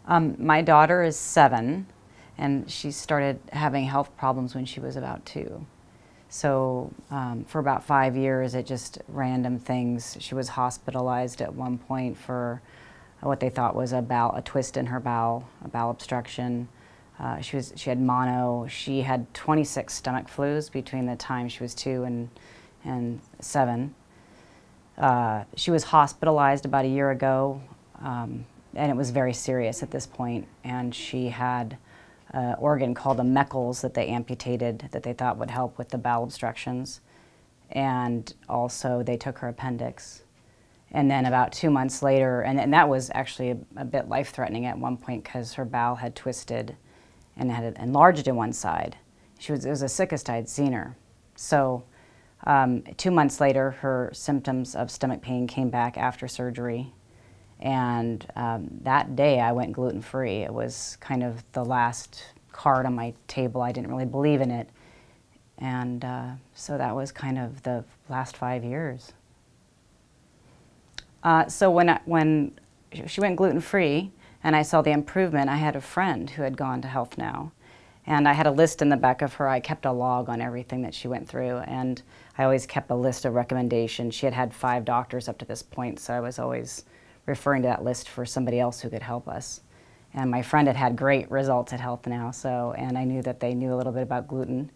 My daughter is 7, and she started having health problems when she was about 2. So for about 5 years, it just random things. She was hospitalized at one point for what they thought was a twist in her bowel, a bowel obstruction. She had mono. She had 26 stomach flus between the time she was 2 and 7. She was hospitalized about a year ago, and it was very serious at this point. And she had an organ called a Meckel's that they amputated that they thought would help with the bowel obstructions. And also they took her appendix. And then about 2 months later, and that was actually a bit life-threatening at one point because her bowel had twisted and had enlarged in one side. It was the sickest I'd seen her. So 2 months later, her symptoms of stomach pain came back after surgery. And that day I went gluten-free. It was kind of the last card on my table. I didn't really believe in it. And so that was kind of the last 5 years. So when she went gluten-free and I saw the improvement, I had a friend who had gone to Health Now. And I had a list in the back of her. I kept a log on everything that she went through. And I always kept a list of recommendations. She had had 5 doctors up to this point, so I was always referring to that list for somebody else who could help us. And my friend had had great results at Health Now, and I knew that they knew a little bit about gluten.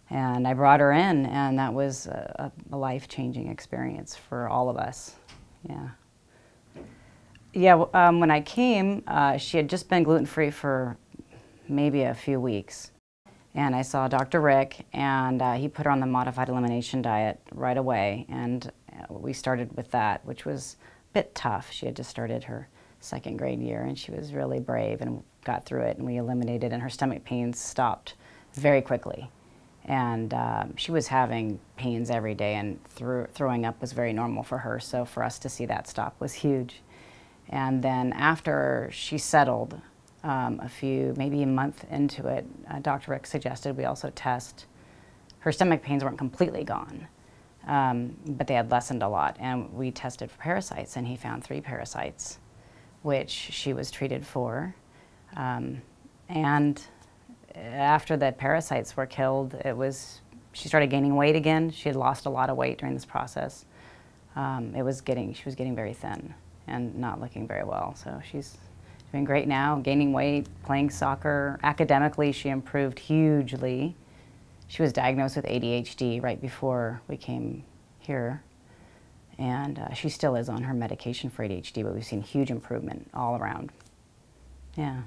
And I brought her in, and that was a life-changing experience for all of us. Yeah. Yeah, when I came, she had just been gluten-free for maybe a few weeks. And I saw Dr. Rick, and he put her on the modified elimination diet right away. And we started with that, which was a bit tough. She had just started her 2nd grade year, and she was really brave and got through it, and we eliminated, and her stomach pains stopped very quickly. And she was having pains every day, and throwing up was very normal for her, so for us to see that stop was huge. And then after she settled, maybe a month into it, Dr. Rick suggested we also test. Her stomach pains weren't completely gone, but they had lessened a lot. And we tested for parasites, and he found 3 parasites, which she was treated for. And after the parasites were killed, she started gaining weight again. She had lost a lot of weight during this process. She was getting very thin and not looking very well. So she's doing great now, gaining weight, playing soccer. Academically, she improved hugely. She was diagnosed with ADHD right before we came here. And she still is on her medication for ADHD, but we've seen huge improvement all around. Yeah.